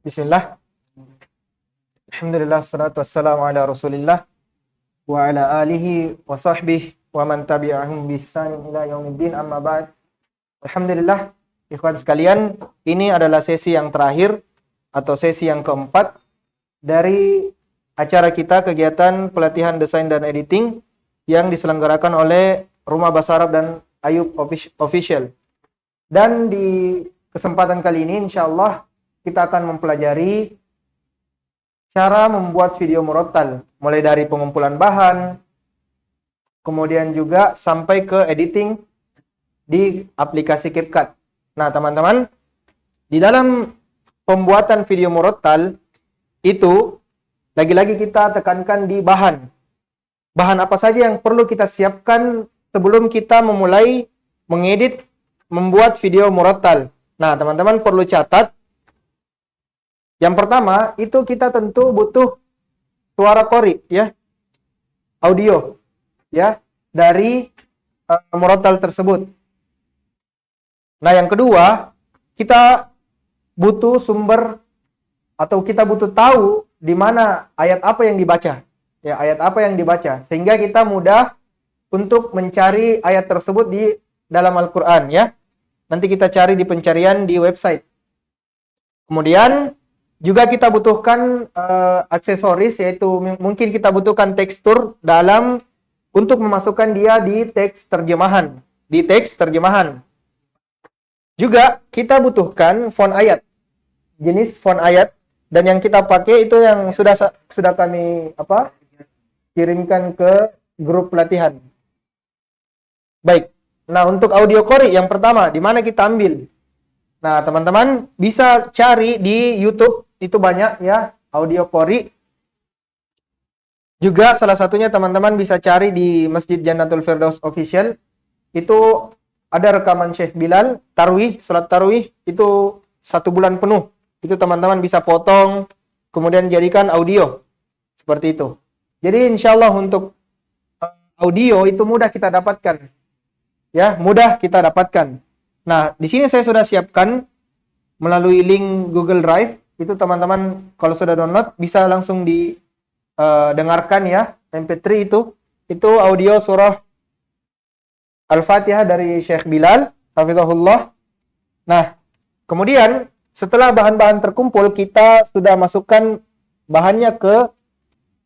Bismillah. Alhamdulillah, salatu wassalamu ala Rasulillah wa ala alihi wa sahbihi wa man tabi'ahum bi ihsan ila yaumiddin, amma ba'd. Alhamdulillah, ikhwan sekalian, ini adalah sesi yang terakhir atau sesi yang keempat dari acara kita, kegiatan pelatihan desain dan editing yang diselenggarakan oleh Rumah Bahasa Arab dan Ayub Official. Dan di kesempatan kali ini insyaallah kita akan mempelajari cara membuat video murattal, mulai dari pengumpulan bahan, kemudian juga sampai ke editing di aplikasi CapCut. Nah, teman-teman, di dalam pembuatan video murattal itu lagi-lagi kita tekankan di bahan. Bahan apa saja yang perlu kita siapkan sebelum kita memulai mengedit, membuat video murattal. Nah, teman-teman perlu catat. Yang pertama, itu kita tentu butuh suara qori, ya. Audio, ya, dari murattal tersebut. Nah, yang kedua, kita butuh sumber atau kita butuh tahu di mana ayat apa yang dibaca. Ya, ayat apa yang dibaca sehingga kita mudah untuk mencari ayat tersebut di dalam Al-Qur'an, ya. Nanti kita cari di pencarian di website. Kemudian juga kita butuhkan aksesoris, yaitu mungkin kita butuhkan tekstur dalam untuk memasukkan dia di teks terjemahan. Di teks terjemahan. Juga kita butuhkan font ayat. Jenis font ayat, dan yang kita pakai itu yang sudah kami kirimkan ke grup pelatihan. Baik. Nah, untuk audio qori yang pertama, di mana kita ambil? Nah, teman-teman bisa cari di YouTube. Itu banyak, ya, audio qori. Juga salah satunya teman-teman bisa cari di Masjid Jannatul Firdaus Official. Itu ada rekaman Syekh Bilal, tarwih, salat tarwih, itu 1 bulan penuh. Itu teman-teman bisa potong, kemudian jadikan audio. Seperti itu. Jadi insyaallah untuk audio itu mudah kita dapatkan. Ya, mudah kita dapatkan. Nah, di sini saya sudah siapkan melalui link Google Drive. Itu teman-teman kalau sudah download bisa langsung dengarkan, ya, MP3 itu audio surah Al-Fatihah dari Syekh Bilal hafizahullah. Nah, kemudian setelah bahan-bahan terkumpul, kita sudah masukkan bahannya ke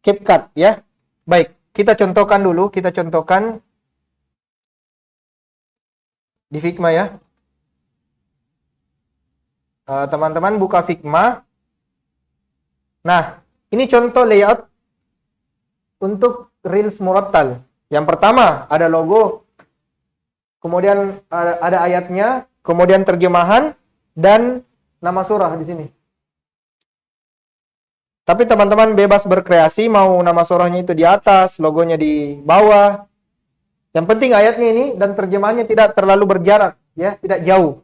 CapCut, ya. Baik, kita contohkan dulu, di Figma, ya. Teman-teman buka Figma. Nah, ini contoh layout untuk Reels murattal. Yang pertama ada logo, kemudian ada ayatnya, kemudian terjemahan dan nama surah di sini. Tapi teman-teman bebas berkreasi, mau nama surahnya itu di atas, logonya di bawah. Yang penting ayatnya ini dan terjemahannya tidak terlalu berjarak, ya, tidak jauh.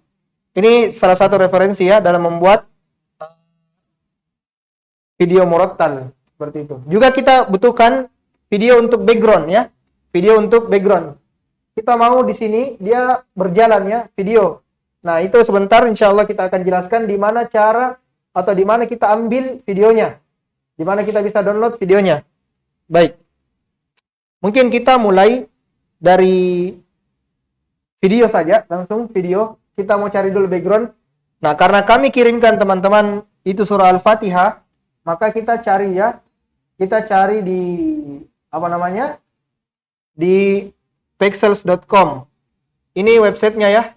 Ini salah satu referensi, ya, dalam membuat video murattal seperti itu. Juga kita butuhkan video untuk background, ya. Video untuk background. Kita mau di sini dia berjalan, ya, video. Nah, itu sebentar insyaallah kita akan jelaskan di mana cara atau di mana kita ambil videonya. Di mana kita bisa download videonya. Baik. Mungkin kita mulai dari video saja, langsung video. Kita mau cari dulu background. Nah, karena kami kirimkan teman-teman itu surah Al-Fatihah, maka kita cari, ya. Kita cari di di pexels.com. Ini websitenya, ya.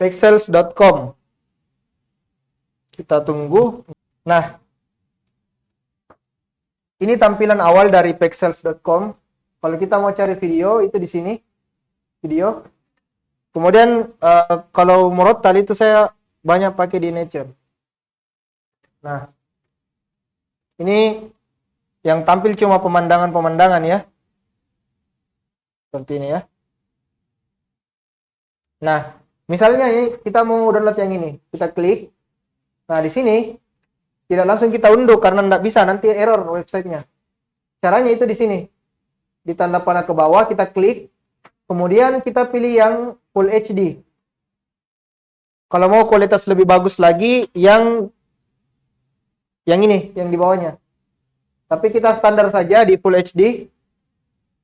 pexels.com. Kita tunggu. Nah, ini tampilan awal dari pexels.com. Kalau kita mau cari video, itu di sini. Video. Kemudian kalau murattal itu saya banyak pakai di Nature. Nah, ini yang tampil cuma pemandangan-pemandangan, ya. Seperti ini, ya. Nah, misalnya ini kita mau download yang ini. Kita klik. Nah, di sini tidak langsung kita unduh karena tidak bisa, nanti error websitenya. Caranya itu di sini. Di tanda panah ke bawah kita klik. Kemudian kita pilih yang Full HD. Kalau mau kualitas lebih bagus lagi, yang ini, yang di bawahnya. Tapi kita standar saja di Full HD.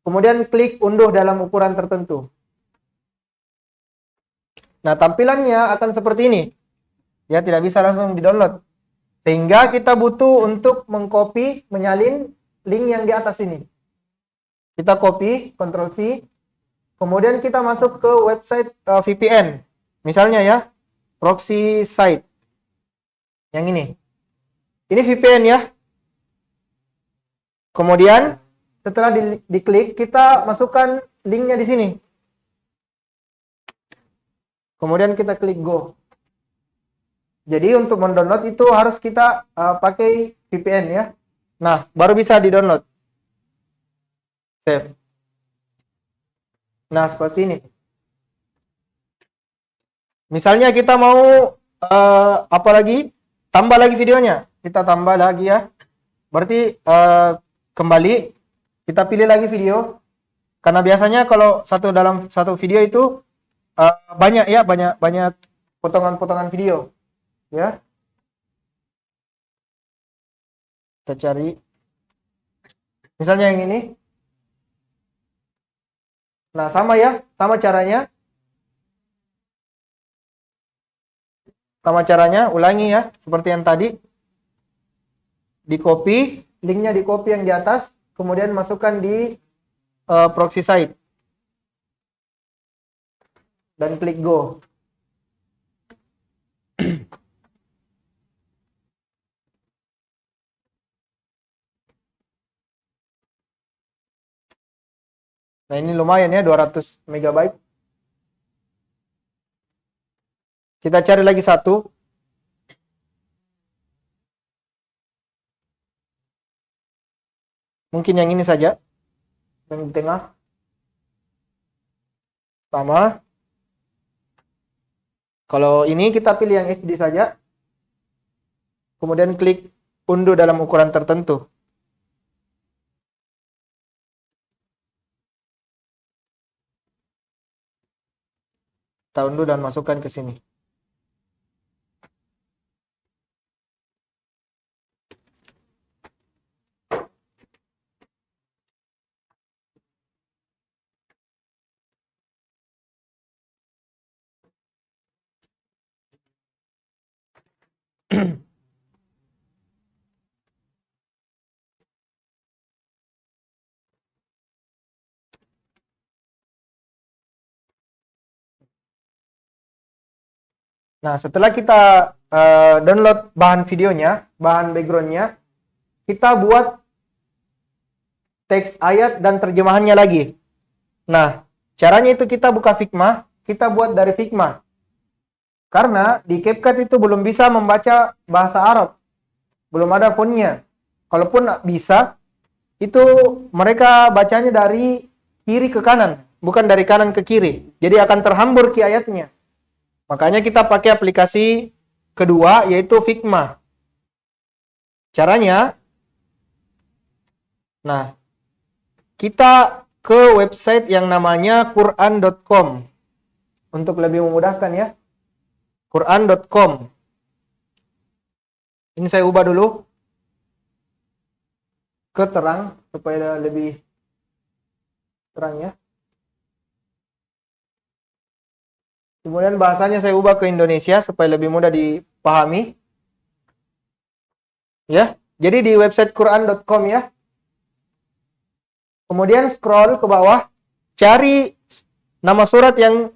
Kemudian klik unduh dalam ukuran tertentu. Nah, tampilannya akan seperti ini. Ya, tidak bisa langsung di-download. Sehingga kita butuh untuk mengcopy, menyalin link yang di atas ini. Kita copy, Ctrl C. Kemudian kita masuk ke website VPN. Misalnya ya, proxy site. Yang ini. Ini VPN ya. Kemudian setelah diklik, kita masukkan linknya di sini. Kemudian kita klik go. Jadi untuk mendownload itu harus kita pakai VPN ya. Nah, baru bisa di-download. Save. Nah, seperti ini. Misalnya kita mau apa lagi? Tambah lagi videonya. Kita tambah lagi ya. Berarti kembali kita pilih lagi video. Karena biasanya kalau dalam satu video itu banyak ya, banyak potongan-potongan video. Ya. Kita cari. Misalnya yang ini. Nah, sama ya, sama caranya. Sama caranya, ulangi ya, seperti yang tadi. Di-copy, linknya di-copy yang di atas, kemudian masukkan di proxy site. Dan klik go. Nah, ini lumayan ya, 200 MB. Kita cari lagi satu. Mungkin yang ini saja. Yang di tengah. Sama. Kalau ini kita pilih yang HD saja. Kemudian klik unduh dalam ukuran tertentu. Kita unduh dan masukkan ke sini. Nah, setelah kita download bahan videonya, bahan backgroundnya, kita buat teks ayat dan terjemahannya lagi. Nah, caranya itu kita buka Figma, kita buat dari Figma. Karena di CapCut itu belum bisa membaca bahasa Arab. Belum ada fontnya. Kalaupun bisa, itu mereka bacanya dari kiri ke kanan, bukan dari kanan ke kiri. Jadi akan terhambur ki ayatnya. Makanya kita pakai aplikasi kedua, yaitu Figma. Caranya, nah, kita ke website yang namanya Quran.com. Untuk lebih memudahkan ya. Quran.com. Ini saya ubah dulu ke terang supaya lebih terang ya. Kemudian bahasanya saya ubah ke Indonesia supaya lebih mudah dipahami. Ya. Jadi di website Quran.com ya. Kemudian scroll ke bawah, cari nama surat yang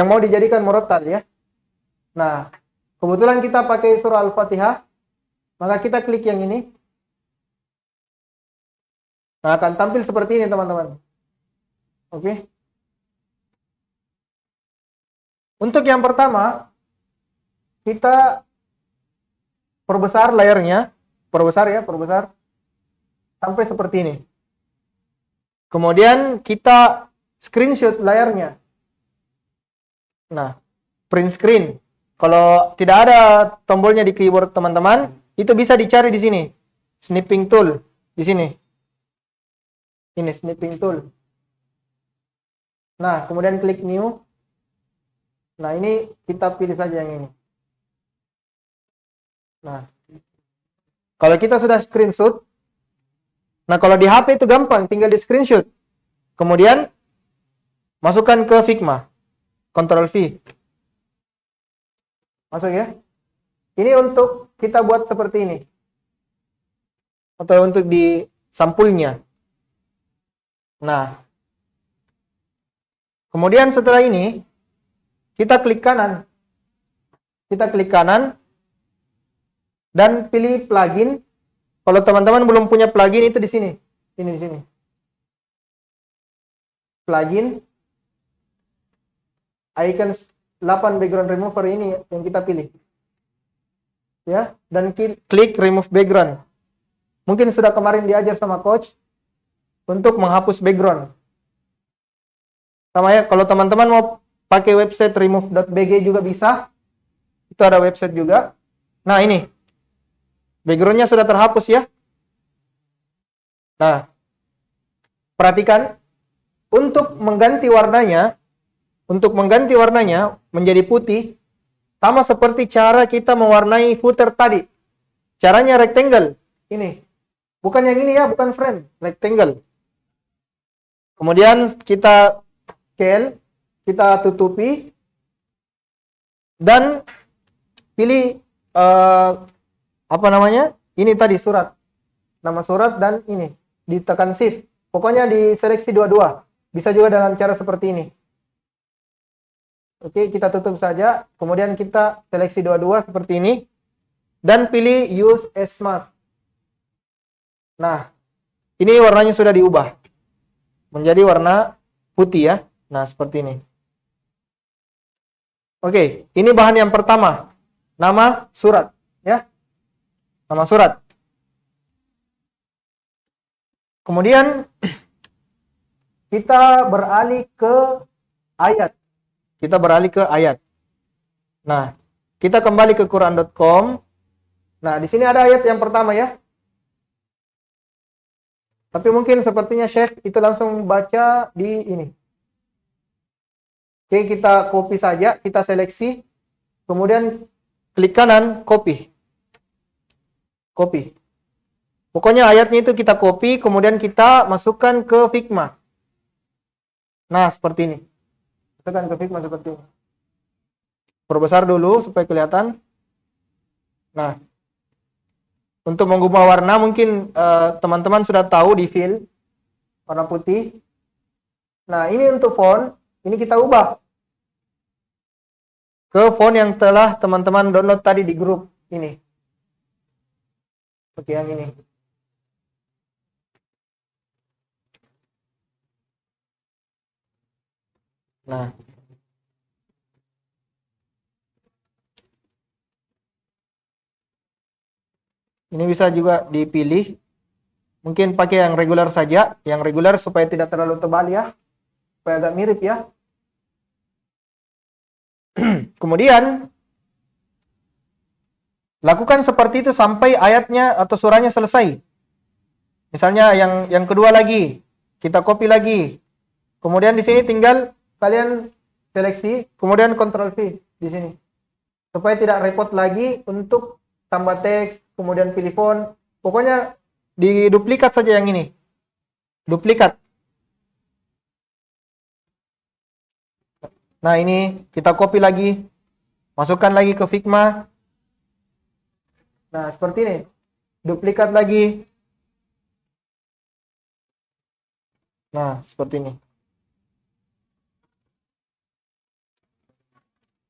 mau dijadikan murattal ya. Nah, kebetulan kita pakai surah Al-Fatihah, maka kita klik yang ini. Nah, akan tampil seperti ini teman-teman. Oke. Untuk yang pertama, kita perbesar layarnya, perbesar sampai seperti ini. Kemudian kita screenshot layarnya. Nah, print screen. Kalau tidak ada tombolnya di keyboard teman-teman, itu bisa dicari di sini. Snipping tool di sini. Ini snipping tool. Nah, kemudian klik new. Nah, ini kita pilih saja yang ini. Nah, kalau kita sudah screenshot, nah kalau di HP itu gampang, tinggal di screenshot. Kemudian masukkan ke Figma. Ctrl V. Masuk ya. Ini untuk kita buat seperti ini. Atau untuk di sampulnya. Nah, kemudian setelah ini, kita klik kanan. Kita klik kanan dan pilih plugin. Kalau teman-teman belum punya plugin itu di sini. Ini di sini. Plugin. Icon 8 background remover ini yang kita pilih. Ya, dan klik remove background. Mungkin sudah kemarin diajar sama coach untuk menghapus background. Sama ya, kalau teman-teman mau pakai website remove.bg juga bisa. Itu ada website juga. Nah, ini. Backgroundnya sudah terhapus ya. Nah, perhatikan. Untuk mengganti warnanya menjadi putih, sama seperti cara kita mewarnai footer tadi. Caranya rectangle. Ini. Bukan yang ini ya, bukan frame. Rectangle. Kemudian kita scale, kita tutupi, dan pilih apa namanya? Ini tadi surat. Nama surat dan ini. Ditekan shift. Pokoknya diseleksi dua-dua. Bisa juga dengan cara seperti ini. Oke, kita tutup saja. Kemudian kita seleksi dua-dua seperti ini. Dan pilih use as mask. Nah, ini warnanya sudah diubah. Menjadi warna putih ya. Nah, seperti ini. Oke, ini bahan yang pertama. Nama surat. Ya. Nama surat. Kemudian kita beralih ke ayat. Kita beralih ke ayat. Nah, kita kembali ke Quran.com. Nah, di sini ada ayat yang pertama ya. Tapi mungkin sepertinya Syekh itu langsung baca di ini. Oke, kita copy saja, kita seleksi. Kemudian klik kanan, copy. Copy. Pokoknya ayatnya itu kita copy, kemudian kita masukkan ke Figma. Nah, seperti ini. Masukkan ke Figma seperti ini. Perbesar dulu supaya kelihatan. Nah, untuk mengubah warna mungkin teman-teman sudah tahu di fill warna putih. Nah, ini untuk font, ini kita ubah ke font yang telah teman-teman download tadi di grup ini. Oke, yang ini. Nah, ini bisa juga dipilih. Mungkin pakai yang regular saja, yang regular supaya tidak terlalu tebal ya, supaya agak mirip ya. Kemudian lakukan seperti itu sampai ayatnya atau surahnya selesai. Misalnya yang kedua lagi, kita copy lagi. Kemudian di sini tinggal kalian seleksi, kemudian Ctrl V di sini. Supaya tidak repot lagi untuk tambah teks, kemudian pilih font. Pokoknya diduplikat saja yang ini. Duplikat. Nah, ini kita copy lagi. Masukkan lagi ke Figma. Nah, seperti ini. Duplikat lagi. Nah, seperti ini.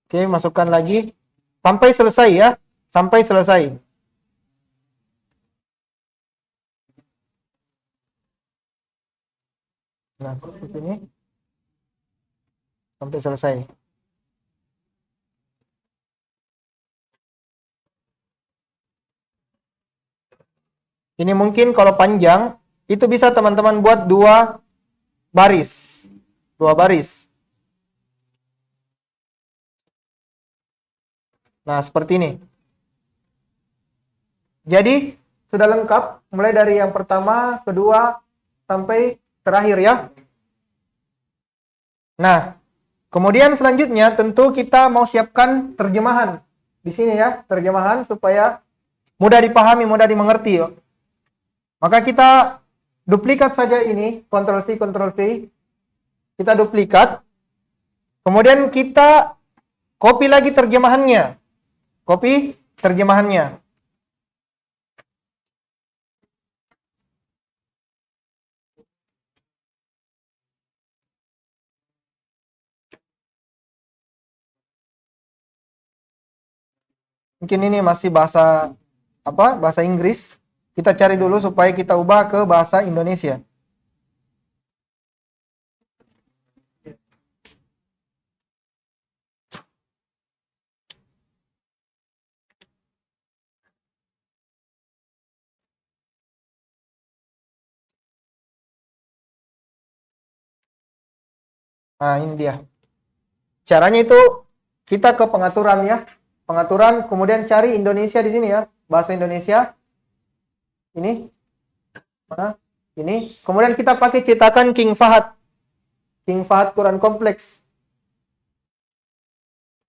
Oke, masukkan lagi. Sampai selesai ya. Sampai selesai. Nah, seperti ini. Sampai selesai. Ini mungkin kalau panjang, itu bisa teman-teman buat dua baris. Dua baris. Nah, seperti ini. Jadi, sudah lengkap. Mulai dari yang pertama, kedua, sampai terakhir ya. Nah, Kemudian selanjutnya tentu kita mau siapkan terjemahan. Di sini ya, terjemahan supaya mudah dipahami, mudah dimengerti. Yo. Maka kita duplikat saja ini, Ctrl C, Ctrl V. Kita duplikat. Kemudian kita copy lagi terjemahannya. Copy terjemahannya. Mungkin ini masih bahasa apa? Bahasa Inggris. Kita cari dulu supaya kita ubah ke bahasa Indonesia. Nah, ini dia. Caranya itu kita ke pengaturan ya. Pengaturan, kemudian cari Indonesia di sini ya. Bahasa Indonesia. Ini. Mana? Ini. Kemudian kita pakai cetakan King Fahad. King Fahad Quran Kompleks.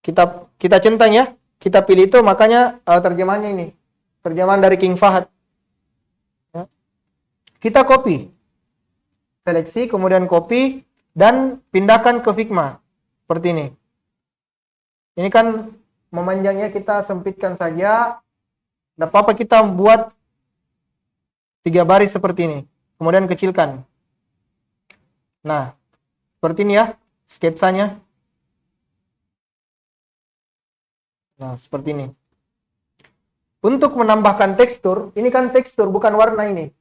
Kita centang ya. Kita pilih itu, makanya terjemahannya ini. Terjemahan dari King Fahad. Ya. Kita copy. Seleksi, kemudian copy. Dan pindahkan ke Figma. Seperti ini. Ini kan memanjangnya, kita sempitkan saja. Tidak apa-apa kita buat 3 baris seperti ini. Kemudian kecilkan. Nah, seperti ini ya sketsanya. Nah, seperti ini. Untuk menambahkan tekstur, ini kan tekstur bukan warna ini.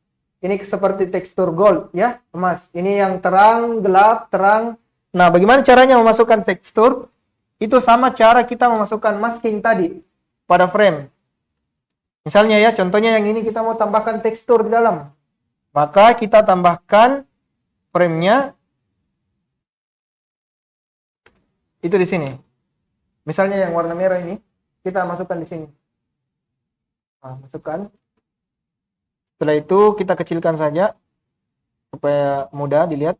Ini seperti tekstur gold ya, emas. Ini yang terang, gelap, terang. Nah, bagaimana caranya memasukkan tekstur? Itu sama cara kita memasukkan masking tadi pada frame. Misalnya ya, contohnya yang ini kita mau tambahkan tekstur di dalam. Maka kita tambahkan frame-nya itu di sini. Misalnya yang warna merah ini, kita masukkan di sini. Nah, masukkan. Setelah itu kita kecilkan saja supaya mudah dilihat.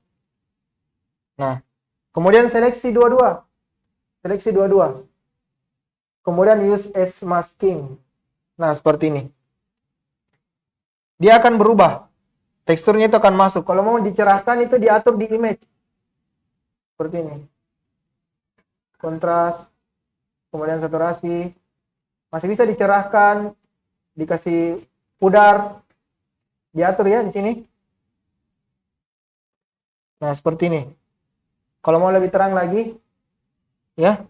Nah, kemudian seleksi dua-dua. Seleksi dua-dua. Kemudian use as masking. Nah, seperti ini. Dia akan berubah. Teksturnya itu akan masuk. Kalau mau dicerahkan itu diatur di image. Seperti ini. Kontras. Kemudian saturasi. Masih bisa dicerahkan. Dikasih pudar. Diatur ya di sini. Nah, seperti ini. Kalau mau lebih terang lagi. Ya.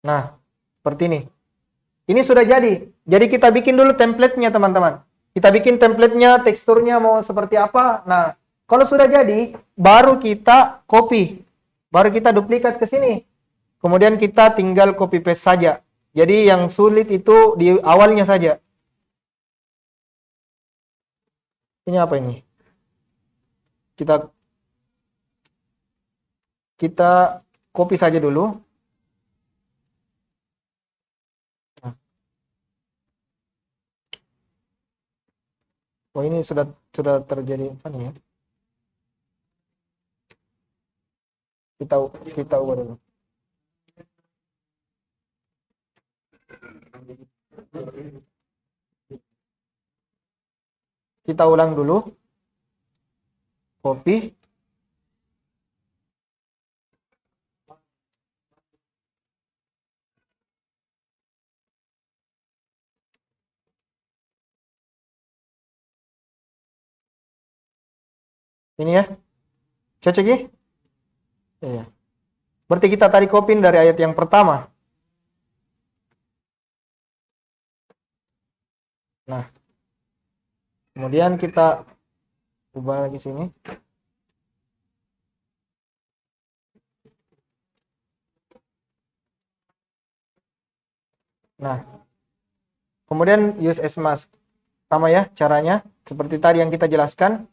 Nah, seperti ini. Ini sudah jadi. Jadi kita bikin dulu template-nya, teman-teman. Kita bikin template-nya, teksturnya mau seperti apa. Nah, kalau sudah jadi, baru kita copy. Baru kita duplikat ke sini. Kemudian kita tinggal copy paste saja. Jadi yang sulit itu di awalnya saja. Ini apa ini? Kita copy saja dulu. Oh, ini sudah terjadi apa nih ya? Kita ubah dulu. Kita ulang dulu. Copy. Ini ya. Cocok ya? Iya. Berarti kita tarik copy dari ayat yang pertama. Nah. Kemudian kita ubah lagi sini. Nah. Kemudian use as mask. Sama ya caranya. Seperti tadi yang kita jelaskan.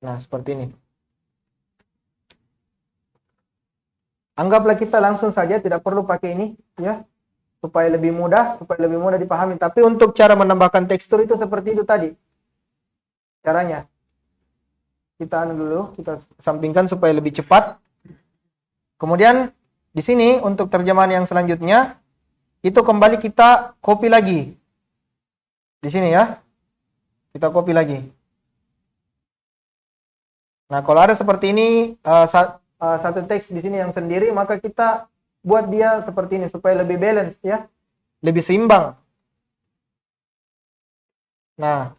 Nah, seperti ini. Anggaplah kita langsung saja, tidak perlu pakai ini, ya, supaya lebih mudah dipahami. Tapi untuk cara menambahkan tekstur itu seperti itu tadi caranya. Kita dulu, kita sampingkan supaya lebih cepat. Kemudian di sini untuk terjemahan yang selanjutnya itu kembali kita copy lagi. Di sini ya. Kita copy lagi. Nah, kalau ada seperti ini satu teks di sini yang sendiri, maka kita buat dia seperti ini supaya lebih balance ya. Lebih seimbang. Nah,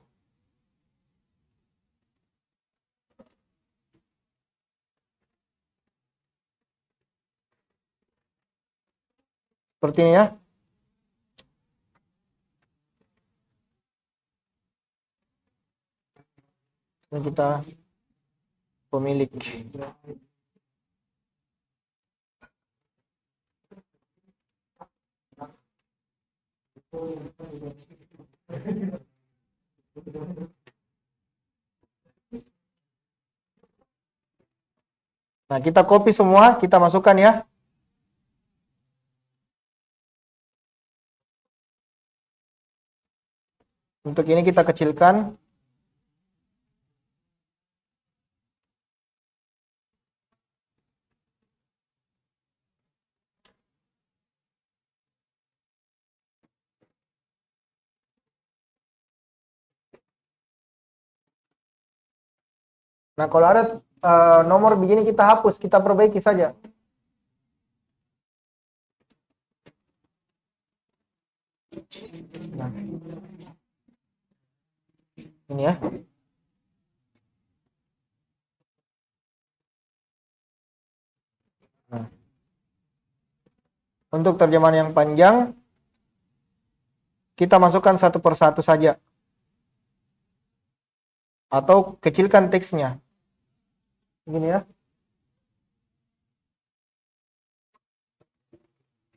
seperti ini ya. Ini kita pemilik. Nah, kita copy semua, kita masukkan ya. Untuk ini kita kecilkan. Nah, kalau ada nomor begini kita hapus, kita perbaiki saja. Nah, ini ya. Nah. Untuk terjemahan yang panjang, kita masukkan satu persatu saja. Atau kecilkan teksnya. Begini ya.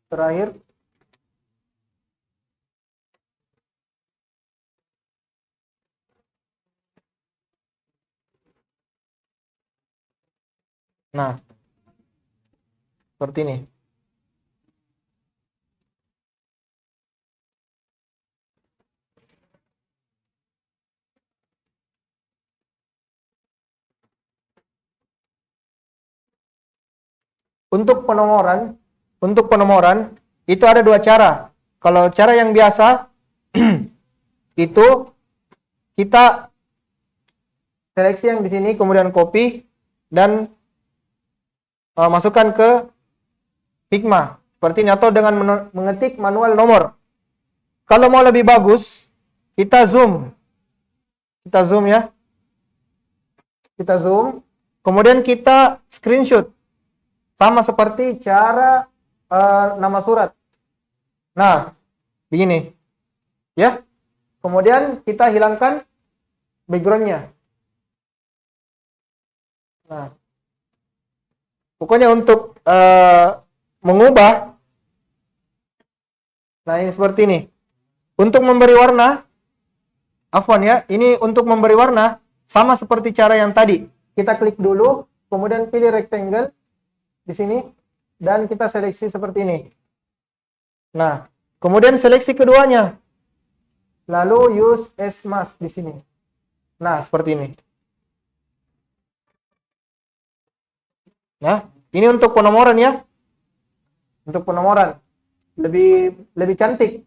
Terakhir. Nah, seperti ini. Untuk penomoran itu ada dua cara. Kalau cara yang biasa itu kita seleksi yang di sini, kemudian copy dan masukkan ke Figma seperti ini, atau dengan mengetik manual nomor. Kalau mau lebih bagus, kita zoom ya, kita zoom, kemudian kita screenshot. Sama seperti cara nama surat. Nah, begini. Ya. Kemudian kita hilangkan background-nya. Nah. Pokoknya untuk mengubah. Nah, ini seperti ini. Untuk memberi warna, afwan ya, ini untuk memberi warna sama seperti cara yang tadi. Kita klik dulu, kemudian pilih rectangle di sini, dan kita seleksi seperti ini. Nah, kemudian seleksi keduanya. Lalu use as mask di sini. Nah, seperti ini. Nah, ini untuk penomoran ya. Untuk penomoran. Lebih cantik.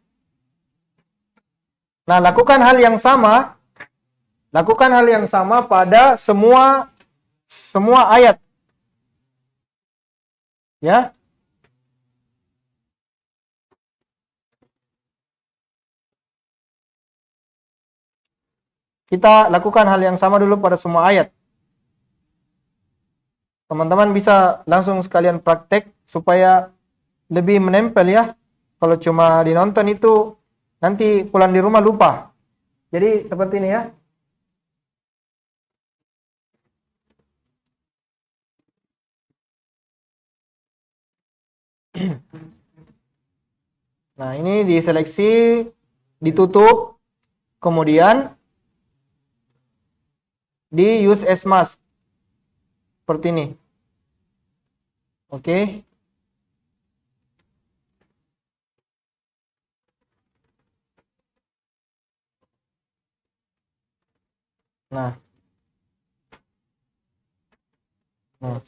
Nah, lakukan hal yang sama. Lakukan hal yang sama pada semua ayat. Ya. Kita lakukan hal yang sama dulu pada semua ayat. Teman-teman bisa langsung sekalian praktek supaya lebih menempel ya. Kalau cuma dinonton itu nanti pulang di rumah lupa. Jadi seperti ini ya. Nah, ini diseleksi, ditutup, kemudian di use as mask. Seperti ini. Oke. Nah. Nah.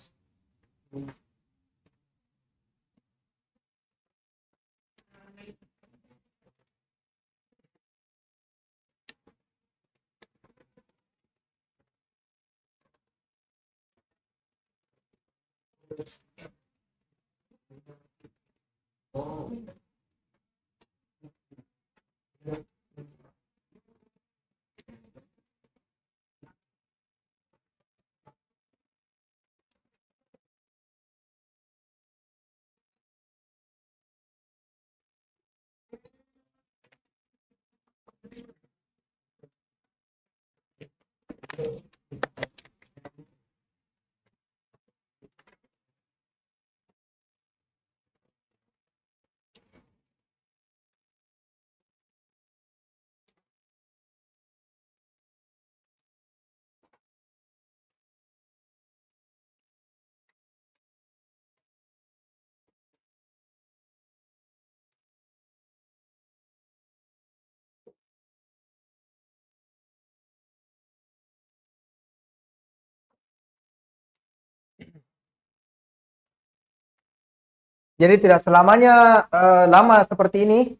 Jadi tidak selamanya lama seperti ini,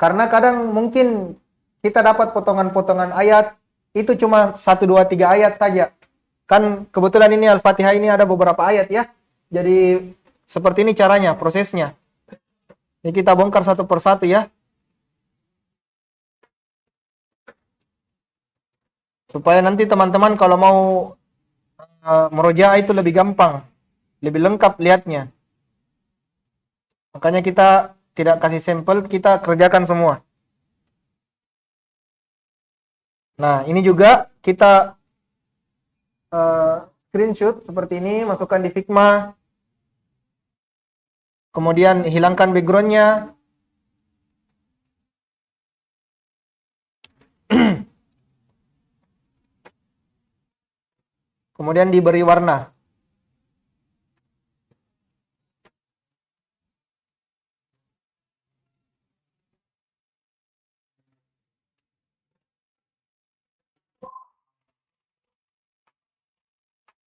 karena kadang mungkin kita dapat potongan-potongan ayat, itu cuma 1, 2, 3 ayat saja. Kan kebetulan ini Al-Fatihah ini ada beberapa ayat ya. Jadi seperti ini caranya, prosesnya. Ini kita bongkar satu persatu ya. Supaya nanti teman-teman kalau mau merojaah itu lebih gampang, lebih lengkap lihatnya. Makanya kita tidak kasih sampel, kita kerjakan semua. Nah, ini juga kita screenshot seperti ini, masukkan di Figma. Kemudian hilangkan backgroundnya. Kemudian diberi warna.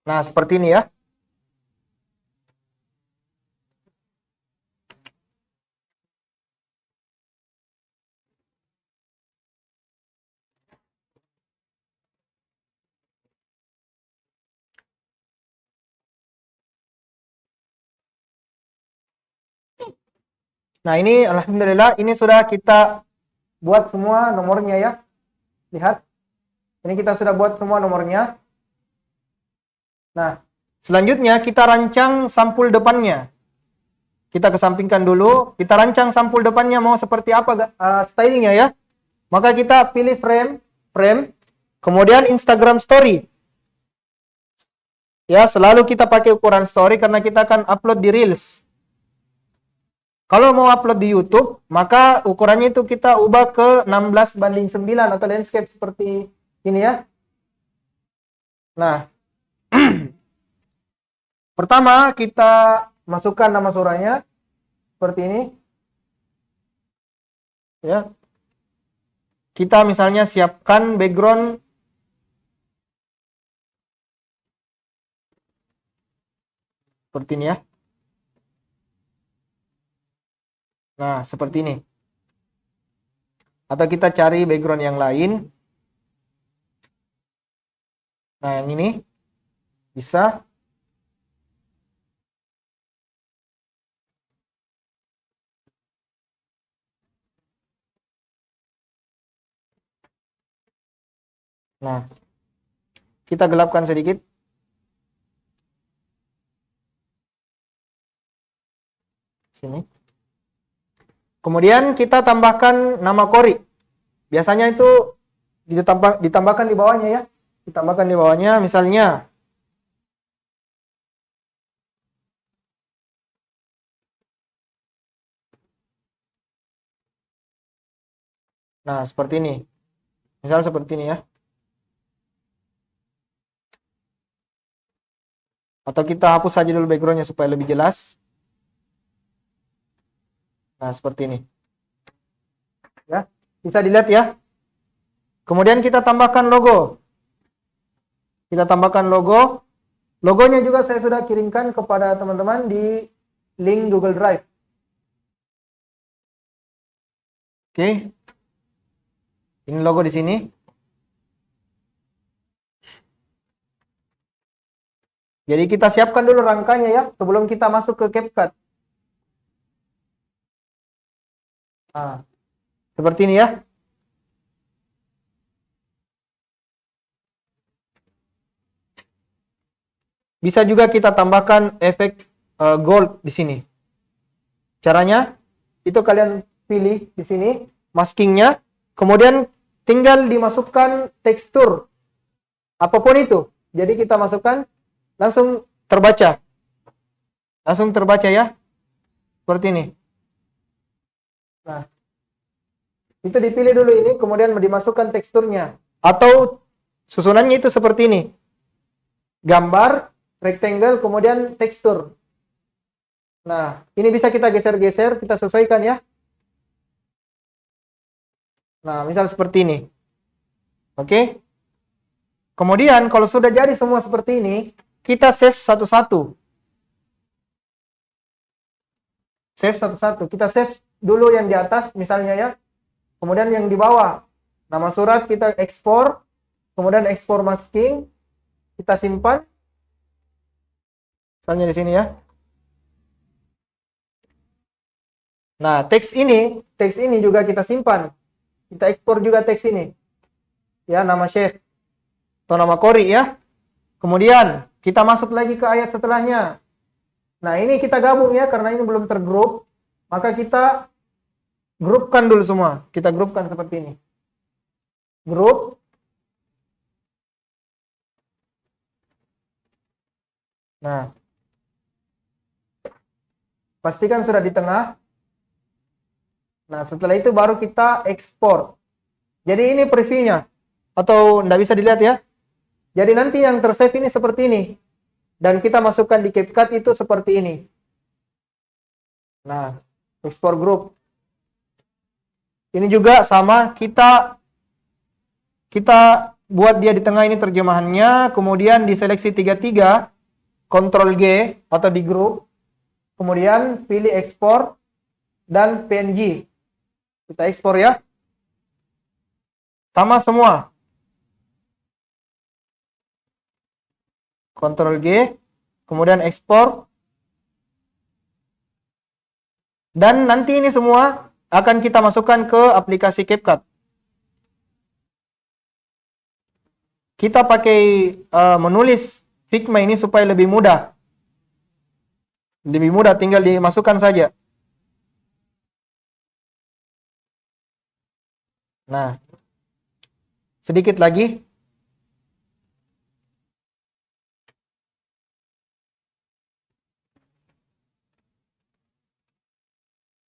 Nah, seperti ini ya. Nah, ini alhamdulillah ini sudah kita buat semua nomornya ya. Lihat. Ini kita sudah buat semua nomornya. Nah, selanjutnya kita rancang sampul depannya. Kita kesampingkan dulu, kita rancang sampul depannya mau seperti apa stylingnya ya. Maka kita pilih frame, kemudian Instagram story. Ya, selalu kita pakai ukuran story karena kita akan upload di Reels. Kalau mau upload di YouTube, maka ukurannya itu kita ubah ke 16:9 atau landscape seperti ini ya. Nah, pertama kita masukkan nama suaranya seperti ini. Ya. Kita misalnya siapkan background seperti ini ya. Nah, seperti ini. Atau kita cari background yang lain. Nah, yang ini bisa. Nah, kita gelapkan sedikit. Sini. Kemudian kita tambahkan nama Kori. Biasanya itu ditambahkan di bawahnya ya. Ditambahkan di bawahnya misalnya nah, seperti ini. Misal seperti ini ya. Atau kita hapus saja dulu backgroundnya supaya lebih jelas. Nah, seperti ini. Ya, bisa dilihat ya. Kemudian kita tambahkan logo. Kita tambahkan logo. Logonya juga saya sudah kirimkan kepada teman-teman di link Google Drive. Oke. Ini logo di sini. Jadi kita siapkan dulu rangkanya ya sebelum kita masuk ke CapCut. Nah, seperti ini ya. Bisa juga kita tambahkan efek gold di sini. Caranya itu kalian pilih di sini maskingnya, kemudian tinggal dimasukkan tekstur apapun itu. Jadi kita masukkan langsung terbaca. Langsung terbaca ya. Seperti ini. Nah, itu dipilih dulu ini, kemudian dimasukkan teksturnya. Atau susunannya itu seperti ini. Gambar, rectangle, kemudian tekstur. Nah, ini bisa kita geser-geser, kita sesuaikan ya. Nah, misal seperti ini. Oke. Kemudian kalau sudah jadi semua seperti ini, kita save satu-satu. Save satu-satu. Kita save dulu yang di atas misalnya ya. Kemudian yang di bawah. Nama surat kita ekspor. Kemudian ekspor masking. Kita simpan. Misalnya di sini ya. Nah, teks ini juga kita simpan. Kita ekspor juga teks ini. Ya, nama chef atau nama Kori ya. Kemudian kita masuk lagi ke ayat setelahnya. Nah, ini kita gabung ya karena ini belum tergrup. Maka kita grupkan dulu semua. Kita grupkan seperti ini. Grup. Nah, pastikan sudah di tengah. Nah, setelah itu baru kita ekspor. Jadi ini previewnya. Atau tidak bisa dilihat ya. Jadi nanti yang tersave ini seperti ini. Dan kita masukkan di CapCut itu seperti ini. Nah, ekspor group. Ini juga sama, kita buat dia di tengah ini terjemahannya. Kemudian diseleksi 33. Ctrl G atau di group. Kemudian pilih ekspor dan PNG. Kita ekspor ya. Sama semua. Ctrl G, kemudian ekspor. Dan nanti ini semua akan kita masukkan ke aplikasi CapCut. Kita pakai menulis Figma ini supaya lebih mudah. Lebih mudah, tinggal dimasukkan saja. Nah, sedikit lagi.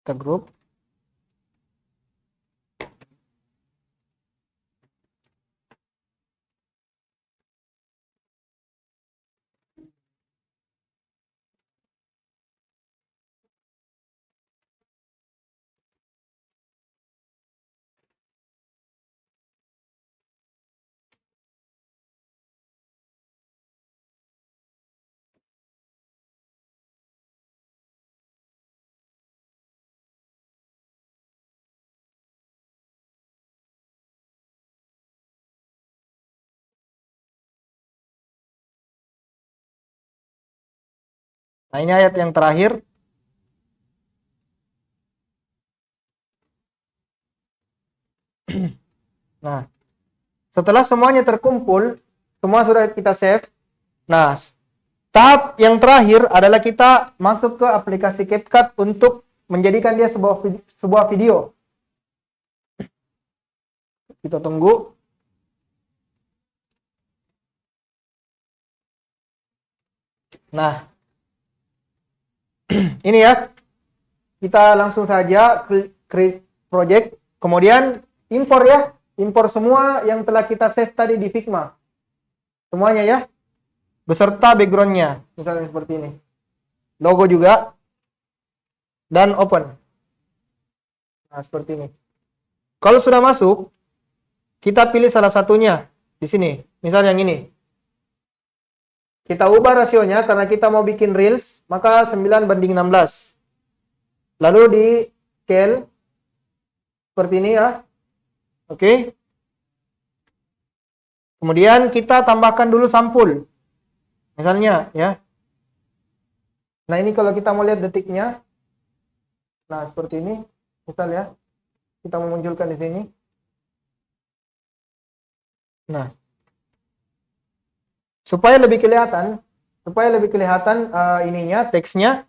Ke grup. Nah, ini ayat yang terakhir. Nah, setelah semuanya terkumpul, semua sudah kita save. Nah, tahap yang terakhir adalah kita masuk ke aplikasi CapCut untuk menjadikan dia sebuah video. Kita tunggu. Nah, ini ya. Kita langsung saja create project, kemudian impor ya. Impor semua yang telah kita save tadi di Figma. Semuanya ya. beserta backgroundnya, misalnya seperti ini. Logo juga dan open. Nah, seperti ini. Kalau sudah masuk, kita pilih salah satunya di sini. Misal yang ini. Kita ubah rasionya karena kita mau bikin reels, maka 9:16. Lalu di scale seperti ini ya. Oke. Kemudian kita tambahkan dulu sampul. Misalnya ya. Nah, ini kalau kita mau lihat detiknya. Nah, seperti ini. Misal ya. Kita memunculkan di sini. Nah, supaya lebih kelihatan ininya, teksnya,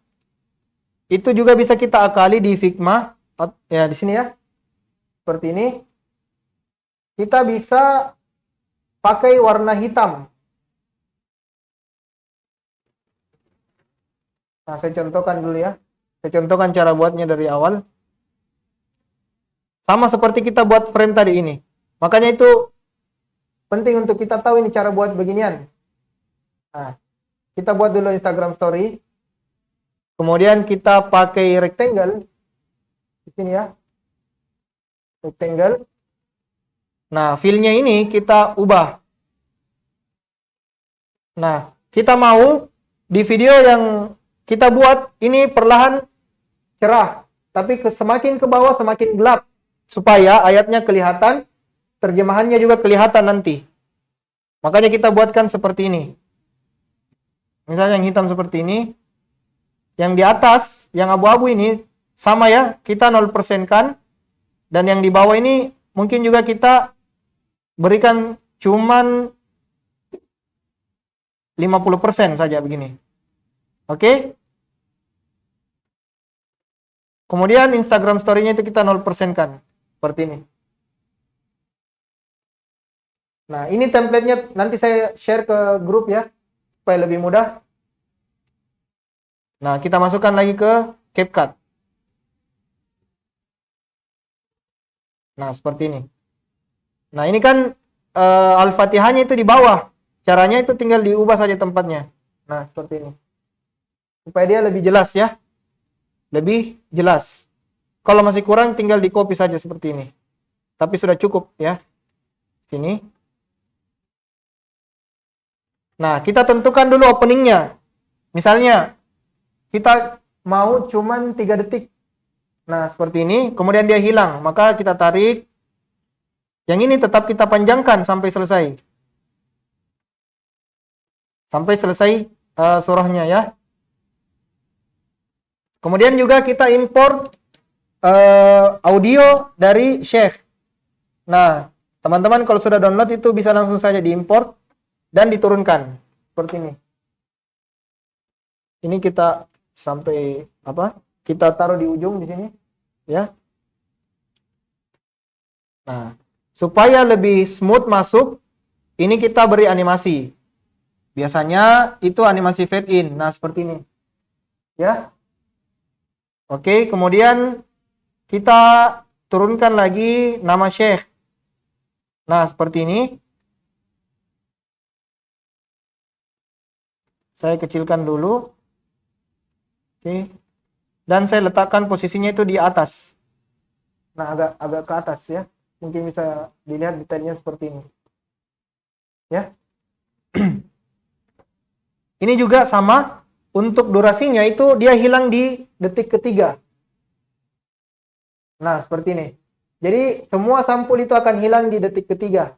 itu juga bisa kita akali di Figma ya, di sini ya. Seperti ini. Kita bisa pakai warna hitam. Nah, saya contohkan dulu ya. Saya contohkan cara buatnya dari awal. Sama seperti kita buat frame tadi ini. Makanya itu penting untuk kita tahu ini cara buat beginian. Nah, kita buat dulu Instagram Story. Kemudian kita pakai rectangle. Di sini ya. Rectangle. Nah, fill-nya ini kita ubah. Nah, kita mau di video yang kita buat ini perlahan cerah. Tapi semakin ke bawah semakin gelap. Supaya ayatnya kelihatan, terjemahannya juga kelihatan nanti. Makanya kita buatkan seperti ini. Misalnya yang hitam seperti ini. Yang di atas, yang abu-abu ini sama ya, kita 0% kan. Dan yang di bawah ini mungkin juga kita berikan cuman 50% saja begini. Oke? Kemudian Instagram story-nya itu kita 0% kan. Seperti ini. Nah, ini template-nya nanti saya share ke grup ya. Supaya lebih mudah. Nah, kita masukkan lagi ke CapCut. Nah, seperti ini. Nah, ini kan Al-Fatihahnya itu di bawah. Caranya itu tinggal diubah saja tempatnya. Nah, seperti ini. Supaya dia lebih jelas ya. Lebih jelas. Kalau masih kurang tinggal di copy saja seperti ini. Tapi sudah cukup ya. Sini. Nah, kita tentukan dulu openingnya. Misalnya, kita mau cuman 3 detik. Nah, seperti ini. Kemudian dia hilang. Maka kita tarik. Yang ini tetap kita panjangkan sampai selesai. Sampai selesai surahnya ya. Kemudian juga kita import audio dari Sheikh. Nah, teman-teman kalau sudah download itu bisa langsung saja diimport dan diturunkan. Seperti ini. Ini kita sampai apa? Kita taruh di ujung di sini, ya. Nah, supaya lebih smooth masuk, ini kita beri animasi. Biasanya itu animasi fade in. Nah, seperti ini. Ya. Oke, kemudian kita turunkan lagi nama Syekh. Nah, seperti ini. Saya kecilkan dulu. Oke. Dan saya letakkan posisinya itu di atas. Nah, agak ke atas ya. Mungkin bisa dilihat detailnya seperti ini. Ya. Ini juga sama, untuk durasinya itu dia hilang di detik ketiga. Nah, seperti ini. Jadi, semua sampul itu akan hilang di detik ketiga.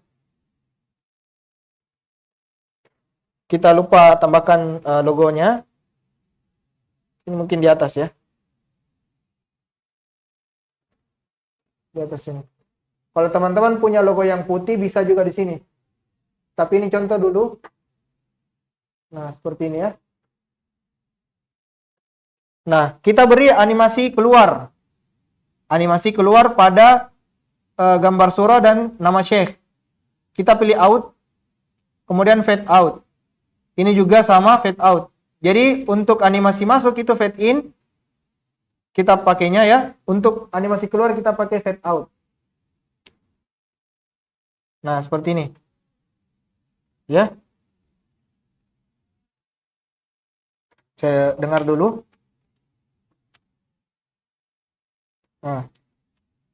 Kita lupa tambahkan logonya. Ini mungkin di atas ya. Di atas sini. Kalau teman-teman punya logo yang putih, bisa juga di sini. Tapi ini contoh dulu. Nah, seperti ini ya. Nah, kita beri animasi keluar. Animasi keluar pada gambar surah dan nama Syekh. Kita pilih out, kemudian fade out. Ini juga sama fade out. Jadi, untuk animasi masuk itu fade in, kita pakainya ya. Untuk animasi keluar kita pakai fade out. Nah, seperti ini. Ya. Saya dengar dulu. Nah,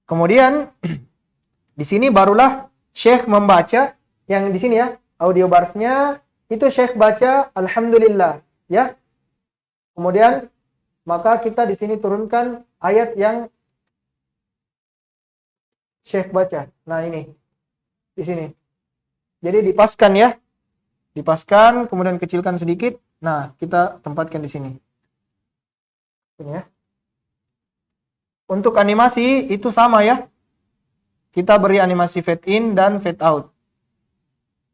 kemudian di sini barulah Syekh membaca yang di sini ya, audio barsnya itu Syekh baca alhamdulillah ya. Kemudian maka kita di sini turunkan ayat yang Syekh baca. Nah, ini di sini. Jadi dipaskan ya. Dipaskan, kemudian kecilkan sedikit. Nah, kita tempatkan di sini. Ini ya. Untuk animasi itu sama ya. Kita beri animasi fade in dan fade out.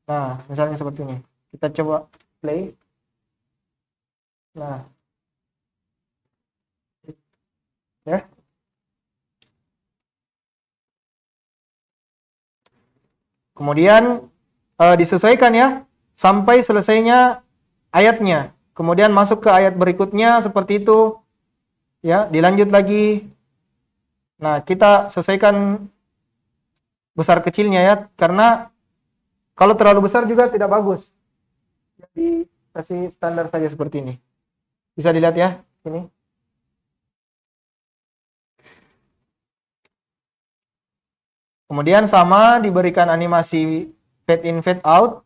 Nah, misalnya seperti ini. Kita coba play. Nah. Ya. Kemudian disesuaikan ya sampai selesainya ayatnya. Kemudian masuk ke ayat berikutnya seperti itu. Ya, dilanjut lagi. Nah, kita sesuaikan besar kecilnya ya, karena kalau terlalu besar juga tidak bagus. Jadi kasih standar saja seperti ini. Bisa dilihat ya, ini. Kemudian sama diberikan animasi fade in fade out.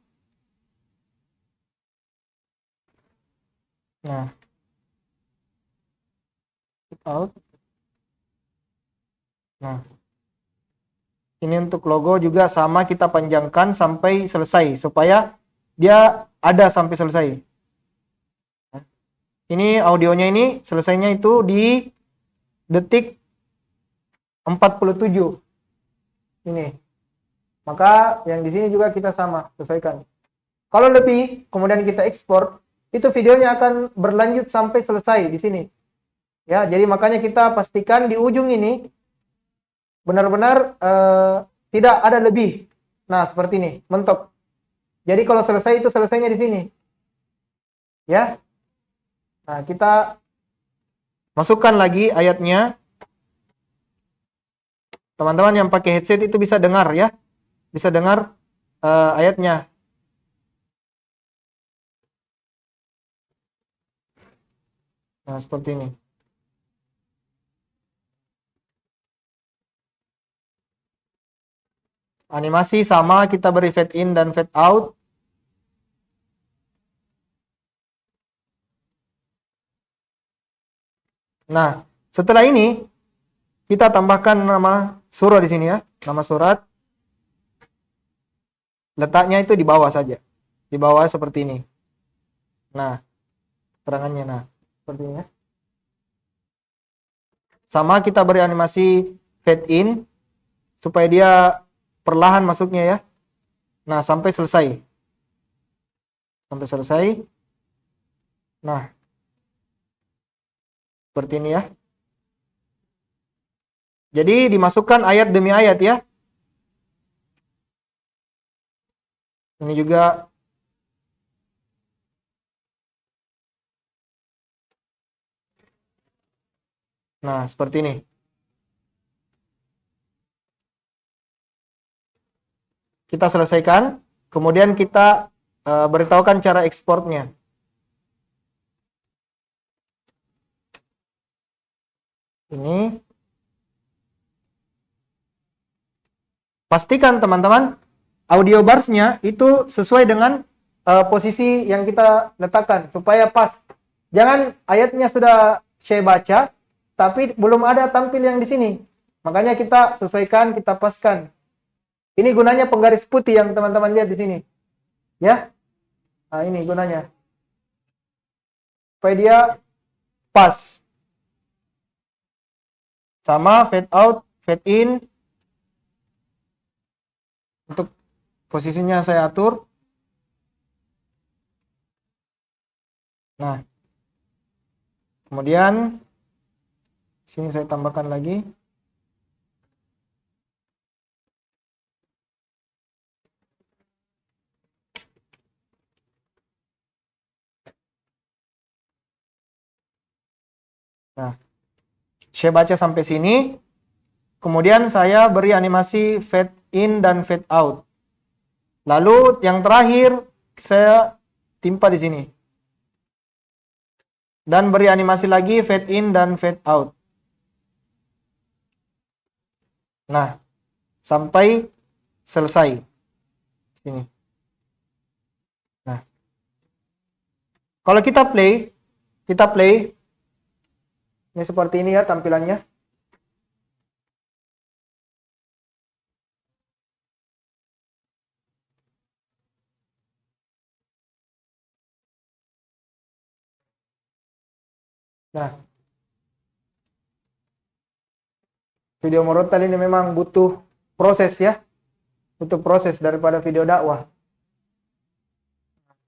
Nah, fade out. Nah, ini untuk logo juga sama kita panjangkan sampai selesai supaya dia ada sampai selesai. Ini audionya ini selesainya itu di detik 47. Ini. Maka yang di sini juga kita sama sesuaikan. Kalau lebih, kemudian kita ekspor, itu videonya akan berlanjut sampai selesai di sini. Ya, jadi makanya kita pastikan di ujung ini benar-benar tidak ada lebih. Nah, seperti ini, mentok. Jadi kalau selesai itu selesainya di sini. Ya. Nah, kita masukkan lagi ayatnya. Teman-teman yang pakai headset itu bisa dengar ya. Bisa dengar ayatnya. Nah, seperti ini. Animasi sama, kita beri fade in dan fade out. Nah, setelah ini kita tambahkan nama surah di sini ya. Nama surat. Letaknya itu di bawah saja. Di bawah seperti ini. Nah, terangannya nah, seperti ini ya. Sama kita beri animasi fade in supaya dia perlahan masuknya ya. Nah, sampai selesai. Sampai selesai. Nah, seperti ini ya. Jadi dimasukkan ayat demi ayat ya. Ini juga nah, seperti ini. Kita selesaikan, kemudian kita beritahukan cara ekspornya. Ini. Pastikan teman-teman, audio barsnya itu sesuai dengan posisi yang kita letakkan, supaya pas. Jangan ayatnya sudah saya baca, tapi belum ada tampil yang di sini. Makanya kita sesuaikan, kita paskan. Ini gunanya penggaris putih yang teman-teman lihat di sini. Ya. Nah, ini gunanya. Supaya dia pas. Sama fade out, fade in. Untuk posisinya saya atur. Nah. Kemudian sini saya tambahkan lagi. Nah, saya baca sampai sini. Kemudian saya beri animasi fade in dan fade out. Lalu yang terakhir saya timpa di sini. Dan beri animasi lagi, fade in dan fade out. Nah, sampai selesai. Sini. Nah, kalau kita play, ini seperti ini ya tampilannya. Nah, video Murattal ini memang butuh proses ya, butuh proses daripada video dakwah.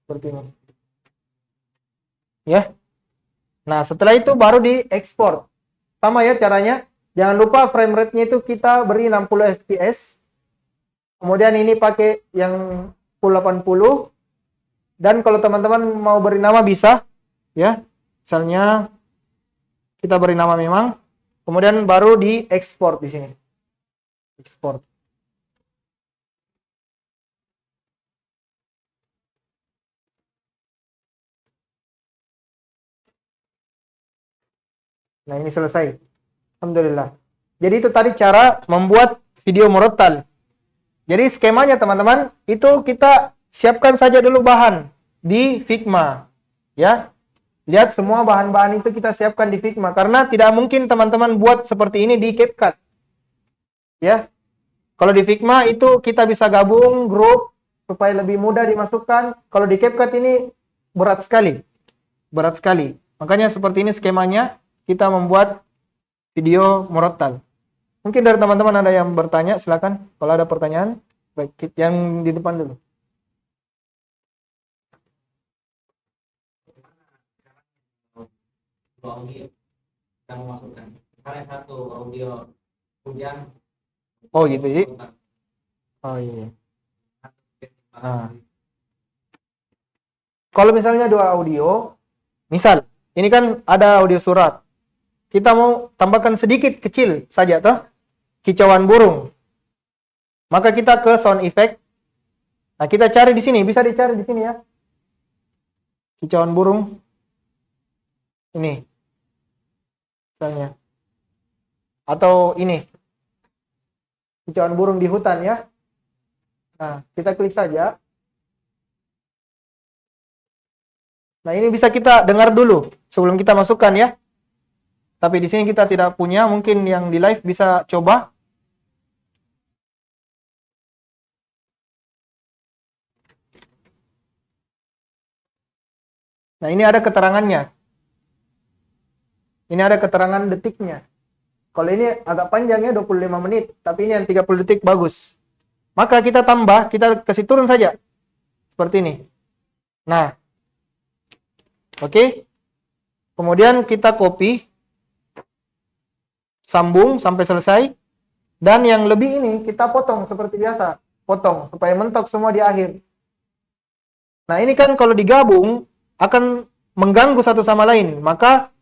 Seperti ini. Ya. Nah, setelah itu baru diekspor. Sama ya caranya. Jangan lupa frame rate-nya itu kita beri 60 fps. Kemudian ini pakai yang full 80. Dan kalau teman-teman mau beri nama bisa ya. Misalnya kita beri nama memang. Kemudian baru diekspor di sini. Ekspor. Nah, ini selesai. Alhamdulillah. Jadi itu tadi cara membuat video Murattal. Jadi skemanya teman-teman, itu kita siapkan saja dulu bahan di Figma. Ya. Lihat semua bahan-bahan itu kita siapkan di Figma. Karena tidak mungkin teman-teman buat seperti ini di CapCut. Ya. Kalau di Figma itu kita bisa gabung grup supaya lebih mudah dimasukkan. Kalau di CapCut ini berat sekali. Berat sekali. Makanya seperti ini skemanya kita membuat video Murattal. Mungkin dari teman-teman ada yang bertanya, silakan. Kalau ada pertanyaan, baik yang di depan dulu. Audio yang memasukkan. Misalnya satu audio kemudian. Oh gitu ya. Oh iya. Nah. Kalau misalnya dua audio, misal ini kan ada audio surat. Kita mau tambahkan sedikit kecil saja toh, kicauan burung. Maka kita ke sound effect. Nah, kita cari di sini, bisa dicari di sini ya. Kicauan burung. Ini. Misalnya. Atau ini. Kicauan burung di hutan ya. Nah, kita klik saja. Nah, ini bisa kita dengar dulu sebelum kita masukkan ya. Tapi di sini kita tidak punya, mungkin yang di live bisa coba. Nah, ini ada keterangannya. Ini ada keterangan detiknya. Kalau ini agak panjangnya 25 menit, tapi ini yang 30 detik bagus. Maka kita tambah, kita kasih turun saja. Seperti ini. Nah. Oke. Kemudian kita copy. Sambung sampai selesai. Dan yang lebih ini kita potong seperti biasa. Potong supaya mentok semua di akhir. Nah, ini kan kalau digabung akan mengganggu satu sama lain. Maka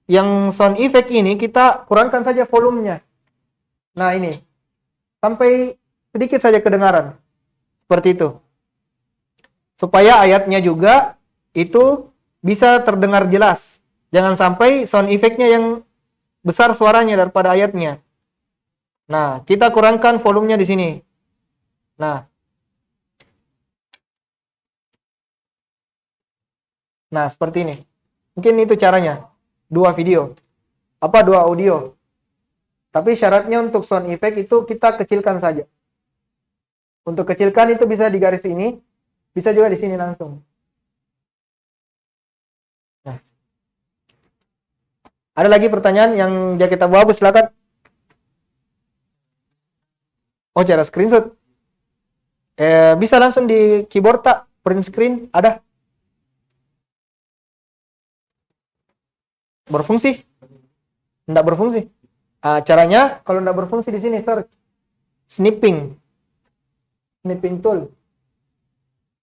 yang sound effect ini kita kurangkan saja volumenya. Nah, ini. Sampai sedikit saja kedengaran. Seperti itu. Supaya ayatnya juga itu bisa terdengar jelas. Jangan sampai sound effect-nya yang besar suaranya daripada ayatnya. Nah, kita kurangkan volumenya di sini. Nah. Nah, seperti ini. Mungkin itu caranya. Dua video. Apa dua audio. Tapi syaratnya untuk sound effect itu kita kecilkan saja. Untuk kecilkan itu bisa di garis ini. Bisa juga di sini langsung. Nah. Ada lagi pertanyaan yang jaket abu-abu, silakan. Oh, cara screenshot. Bisa langsung di keyboard tak? Print screen, ada? Berfungsi? Tidak berfungsi. Caranya, kalau tidak berfungsi di sini, search. Snipping. Snipping tool.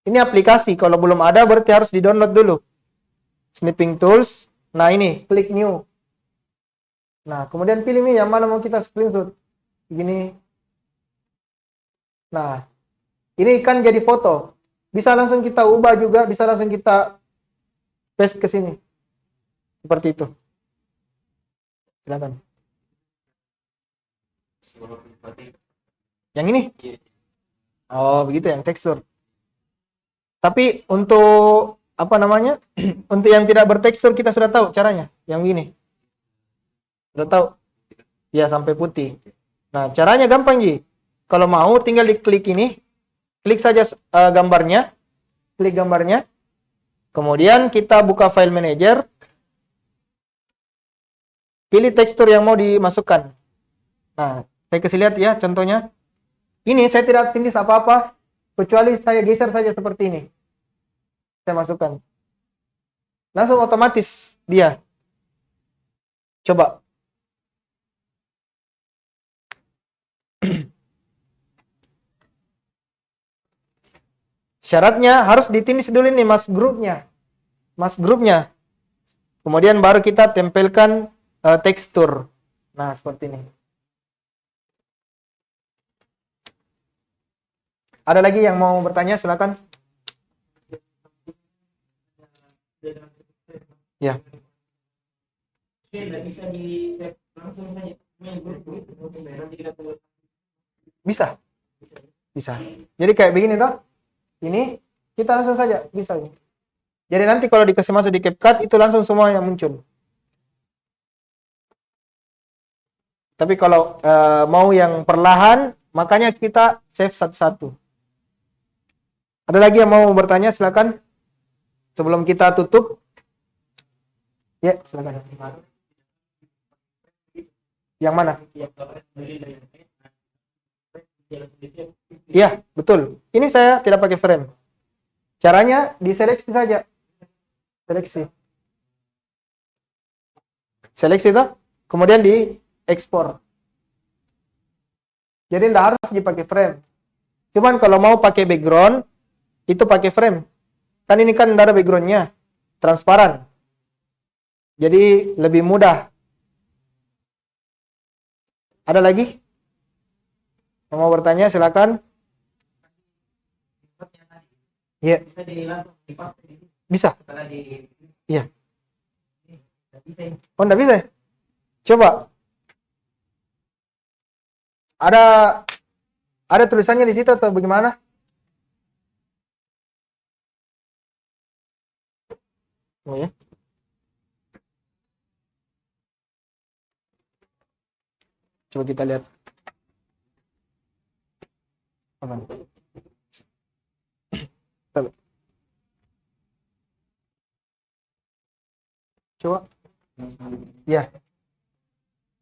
Ini aplikasi, kalau belum ada berarti harus di-download dulu. Snipping tools. Nah, ini, klik new. Nah, kemudian pilih nih yang mana mau kita screenshot. Begini. Nah, ini kan jadi foto. Bisa langsung kita ubah juga, bisa langsung kita paste ke sini. Seperti itu. Silakan. Yang ini? Oh, begitu yang tekstur. Tapi untuk apa namanya? Untuk yang tidak bertekstur kita sudah tahu caranya. Yang ini. Sudah tahu? Ya, sampai putih. Nah, caranya gampang, Ji. Kalau mau tinggal diklik ini. Klik saja gambarnya. Klik gambarnya. Kemudian kita buka file manager. Pilih tekstur yang mau dimasukkan. Nah, saya kasih lihat ya contohnya. Ini saya tidak tindis apa-apa, kecuali saya geser saja seperti ini. Saya masukkan. Langsung otomatis dia. Coba. Syaratnya harus ditindis dulu nih mas grupnya. Mas grupnya. Kemudian baru kita tempelkan tekstur. Nah, seperti ini. Ada lagi yang mau bertanya, silakan. Ya. Bisa di save langsung saja. Bisa. Bisa. Jadi kayak begini toh. Ini kita langsung saja bisa. Jadi nanti kalau dikasih masuk di CapCut itu langsung semua yang muncul. Tapi kalau mau yang perlahan, makanya kita save satu-satu. Ada lagi yang mau bertanya, silakan. Sebelum kita tutup. Ya, silakan. Yang mana? Iya, betul. Ini saya tidak pakai frame. Caranya diseleksi saja. Seleksi. Seleksi itu, kemudian diekspor. Jadi tidak harus dipakai frame. Cuman kalau mau pakai background, itu pakai frame. Kan ini kan tidak ada backgroundnya. Transparan. Jadi lebih mudah. Ada lagi? Yang mau bertanya silakan. Iya. Bisa. Iya. Oh, enggak bisa ya? Coba. Ada tulisannya di situ atau bagaimana? Oh ya. Coba kita lihat. Apa? Coba. Ya.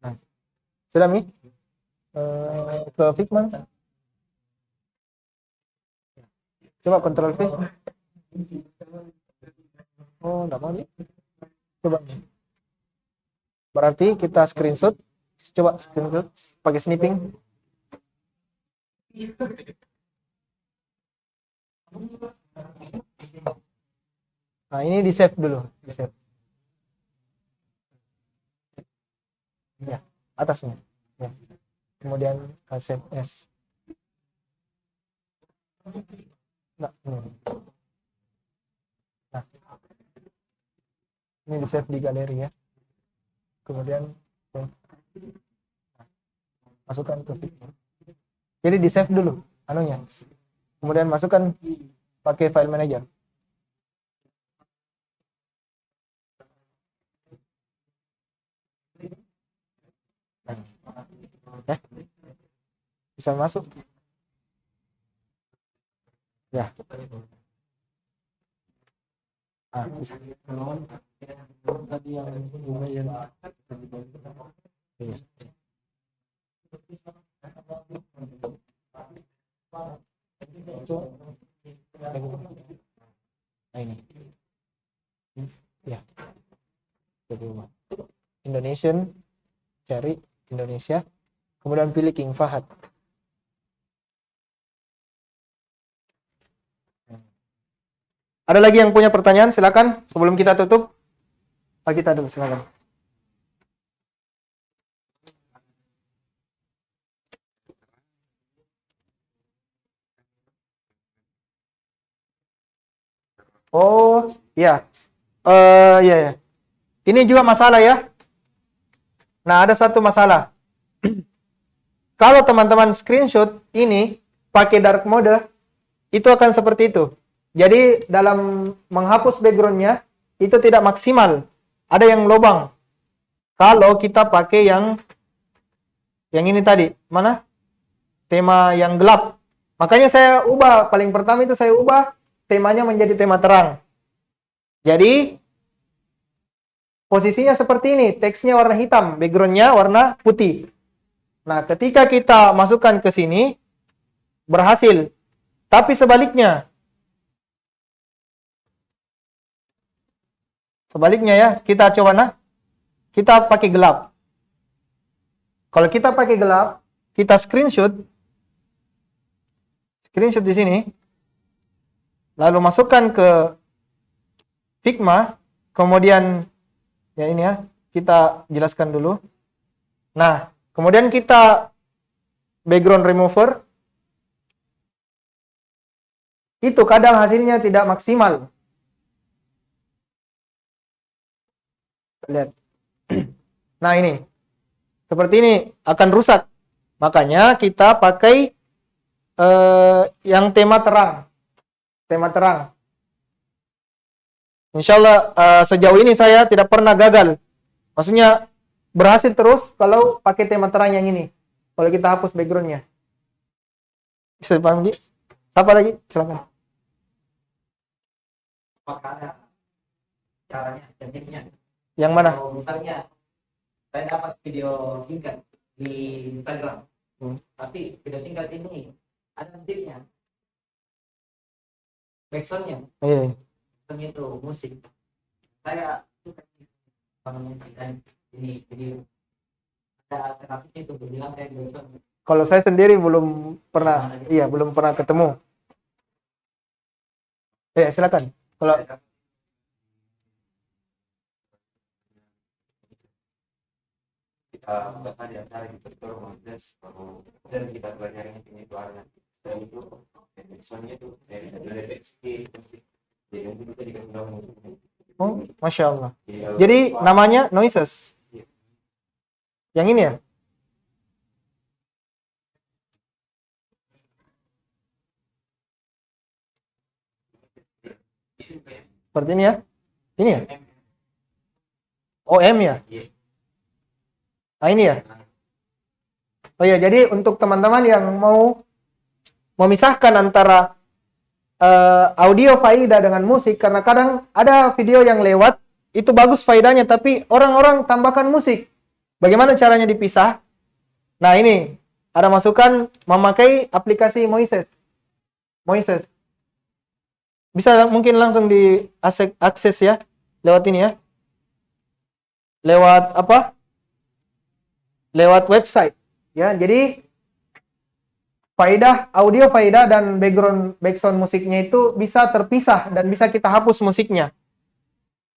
Nah. Sudah, Mi? Ke Figma. Coba Ctrl V. Oh, enggak mau nih. Coba. Berarti kita screenshot. Coba screenshot pakai snipping. Nah, ini di save dulu. Di save. Ya, atasnya. Ya. Kemudian save as. Nah, ini di save di galeri ya. Kemudian masukkan ke Figma. Jadi di save dulu anunya. Kemudian masukkan pakai file manager. Ya. Bisa masuk. Ya. Bisa. Tadi yang lumayan. Iya. Nah, ini. Ya. Indonesian, cari Indonesia, kemudian pilih King Fahad. Ada lagi yang punya pertanyaan? Silakan sebelum kita tutup. Pak kita dulu, silakan. Oh, ya. Ya, ya. Ini juga masalah ya. Nah, ada satu masalah. Kalau teman-teman screenshot ini pakai dark mode, itu akan seperti itu. Jadi dalam menghapus backgroundnya itu tidak maksimal. Ada yang lubang. Kalau kita pakai yang ini tadi, mana? Tema yang gelap. Makanya saya ubah, paling pertama itu saya ubah temanya menjadi tema terang. Jadi posisinya seperti ini, teksnya warna hitam, backgroundnya warna putih. Nah, ketika kita masukkan ke sini, berhasil. Tapi sebaliknya ya, kita coba kita pakai gelap. Kalau kita pakai gelap, kita screenshot di sini, lalu masukkan ke Figma, kemudian ya ini ya, kita jelaskan dulu. Nah, kemudian kita background remover, itu kadang hasilnya tidak maksimal. Lihat. Nah, ini. Seperti ini akan rusak. Makanya kita pakai yang tema terang. Tema terang. Insya Allah sejauh ini saya tidak pernah gagal. Maksudnya berhasil terus kalau pakai tema terang yang ini. Kalau kita hapus backgroundnya. Bisa dipahami? Siapa lagi? Silakan. Apakah ada caranya, tekniknya? Yang mana? Kalau misalnya saya dapat video singkat di Instagram, tapi video singkat ini ada musiknya, backsoundnya, Iya. itu musik. Saya suka dan ini video ada terapinya itu bilang kayak backsound. Kalau saya sendiri belum pernah ketemu. Ya, silakan. Kalau kita bahkan di acara di sektor Montes dan kita belajar ini itu arah dan itu misalnya itu dari deteksi jadi itu kita dikasih nama oh, Masya Allah. Jadi namanya noises. Yang ini ya? Seperti ini ya? Ini ya? Oh, M ya? Nah, ini ya? Oh ya, jadi untuk teman-teman yang mau memisahkan antara audio faedah dengan musik, karena kadang ada video yang lewat, itu bagus faedahnya, tapi orang-orang tambahkan musik. Bagaimana caranya dipisah? Nah, ini, ada masukan memakai aplikasi Moises. Bisa mungkin langsung diakses ya, lewat ini ya. Lewat apa? Lewat website ya. Jadi audio faedah dan background musiknya itu bisa terpisah dan bisa kita hapus musiknya.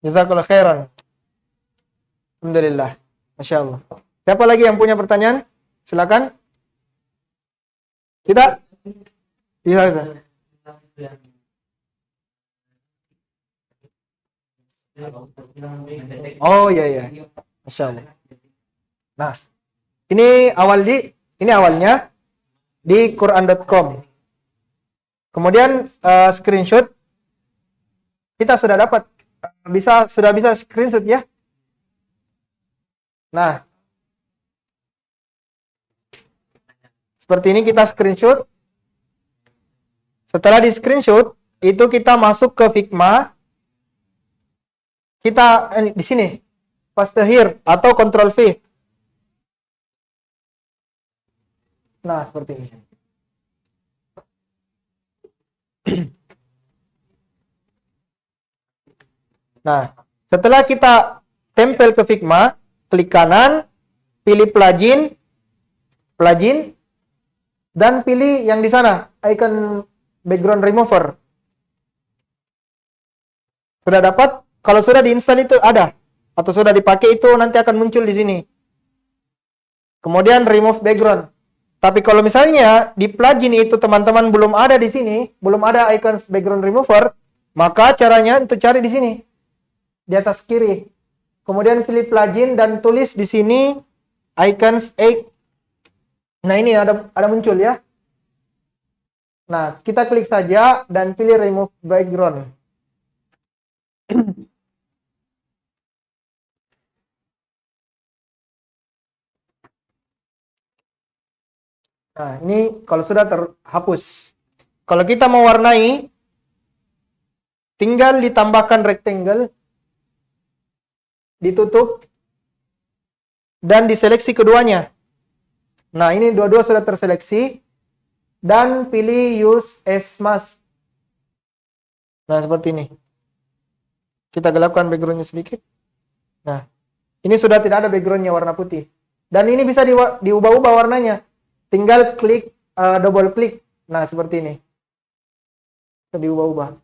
Jazakallah khairan. Alhamdulillah. Masya Allah. Siapa lagi yang punya pertanyaan? Silakan. Kita bisa. Oh iya. Masya Allah. Nah, ini awalnya di Quran.com. Kemudian screenshot kita sudah dapat sudah bisa screenshot ya. Nah, seperti ini kita screenshot. Setelah di screenshot itu kita masuk ke Figma. Kita di sini paste here atau Ctrl V. Nah, seperti ini. Nah, setelah kita tempel ke Figma, klik kanan, pilih plugin, dan pilih yang di sana, icon background remover. Sudah dapat? Kalau sudah diinstal itu ada, atau sudah dipakai itu nanti akan muncul di sini. Kemudian remove background. Tapi kalau misalnya di plugin itu teman-teman belum ada di sini, belum ada icon background remover, maka caranya untuk cari di sini, di atas kiri. kemudian pilih plugin dan tulis di sini icons egg. Nah, ini ada muncul ya. Nah, kita klik saja dan pilih remove background. Nah, ini kalau sudah terhapus. Kalau kita mau warnai, tinggal ditambahkan rectangle, ditutup, dan diseleksi keduanya. Nah, ini dua-dua sudah terseleksi, dan pilih use as mask. Nah, seperti ini. Kita gelapkan backgroundnya sedikit. Nah, ini sudah tidak ada backgroundnya warna putih. Dan ini bisa diubah-ubah warnanya. Tinggal klik, double klik. Nah, seperti ini. Bisa diubah-ubah.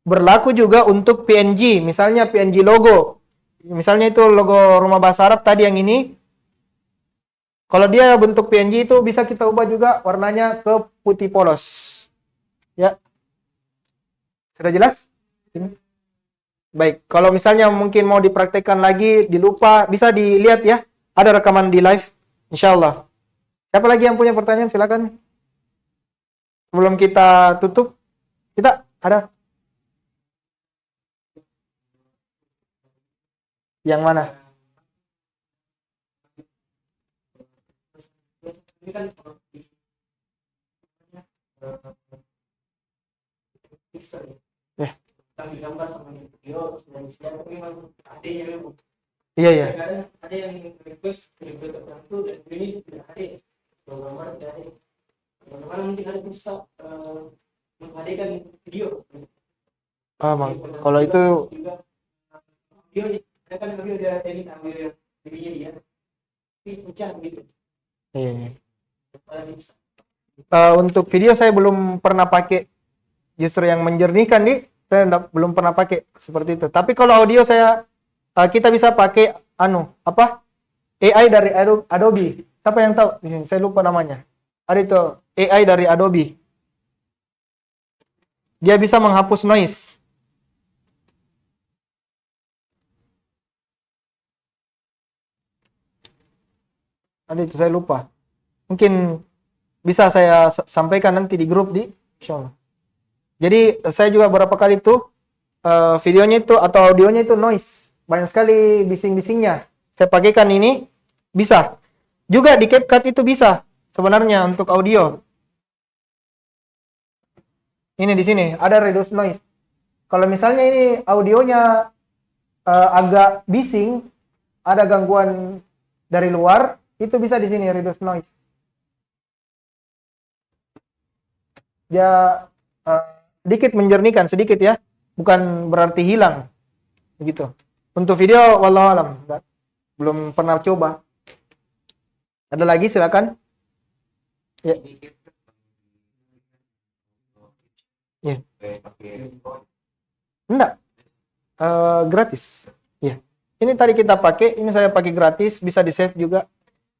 Berlaku juga untuk PNG. Misalnya PNG logo. Misalnya itu logo Rumah Bahasa Arab tadi yang ini. Kalau dia bentuk PNG itu bisa kita ubah juga warnanya ke putih polos. Ya. Sudah jelas? Ini. Baik, kalau misalnya mungkin mau dipraktekkan lagi, dilupa, bisa dilihat ya. Ada rekaman di live, insya Allah. Siapa lagi yang punya pertanyaan? Silakan. Sebelum kita tutup, kita ada. Yang mana? Ini kan pixel ya. Kita gambar sama video dan isinya memang ada yang Iya, iya. kadang ada yang request tertentu dan ini tidak ada. Gambar tidak ada. Bagaimana mungkin ada bisa menghadirkan video. Bang. Kalau itu Video kan video dia edit ambil videonya dia. Tapi pecah gitu. iya. Untuk video saya belum pernah pakai justru yang menjernihkan nih, saya belum pernah pakai seperti itu. Tapi kalau audio kita bisa pakai AI dari Adobe. Siapa yang tahu? Saya lupa namanya. Ada itu AI dari Adobe. Dia bisa menghapus noise. Ada itu saya lupa. Mungkin bisa saya sampaikan nanti di grup insyaallah. Jadi saya juga beberapa kali itu videonya itu atau audionya itu noise. Banyak sekali bising-bisingnya. Saya pakaikan ini bisa. Juga di CapCut itu bisa sebenarnya untuk audio. Ini di sini ada reduce noise. Kalau misalnya ini audionya agak bising, ada gangguan dari luar, itu bisa di sini reduce noise. Dia sedikit menjernihkan sedikit ya, bukan berarti hilang begitu. Untuk video wallahu alam belum pernah coba. Ada lagi silakan. Ya. Ya. Enggak. Gratis. Ya. Ini tadi kita pakai, ini saya pakai gratis, bisa di-save juga.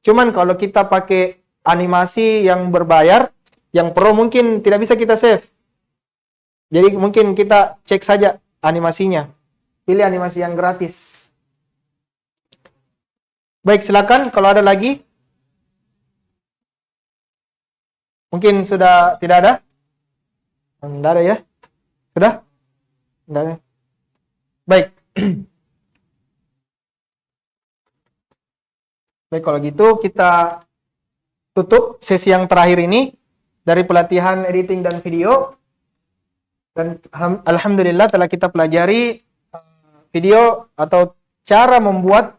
Cuman kalau kita pakai animasi yang berbayar, yang pro mungkin tidak bisa kita save. Jadi mungkin kita cek saja animasinya. Pilih animasi yang gratis. Baik, silakan kalau ada lagi. Mungkin sudah tidak ada? Tidak ada ya? Sudah? Tidak ada. Baik. Baik, kalau gitu kita tutup sesi yang terakhir ini dari pelatihan editing dan video. Dan alhamdulillah telah kita pelajari video atau cara membuat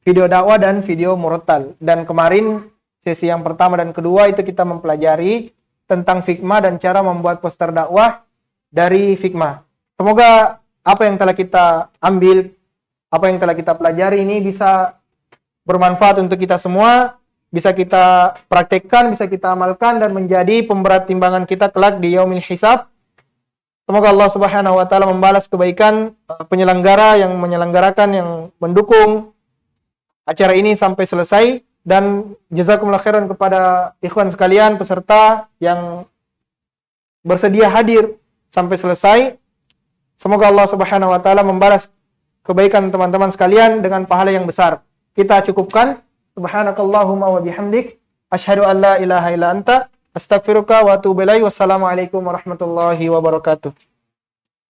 video dakwah dan video murattal. Dan kemarin sesi yang pertama dan kedua itu kita mempelajari tentang Figma dan cara membuat poster dakwah dari Figma. Semoga apa yang telah kita ambil, apa yang telah kita pelajari ini bisa bermanfaat untuk kita semua, bisa kita praktekkan, bisa kita amalkan dan menjadi pemberat timbangan kita kelak di yaumil hisab. Semoga Allah Subhanahu wa taala membalas kebaikan penyelenggara yang menyelenggarakan, yang mendukung acara ini sampai selesai, dan jazakumullah khairan kepada ikhwan sekalian peserta yang bersedia hadir sampai selesai. Semoga Allah Subhanahu wa taala membalas kebaikan teman-teman sekalian dengan pahala yang besar. Kita cukupkan. Subhanakallahumma wa bihamdik. Asyhadu an la ilaha illa anta. Astaghfiruka wa atubu ilaik. Wassalamualaikum warahmatullahi wabarakatuh.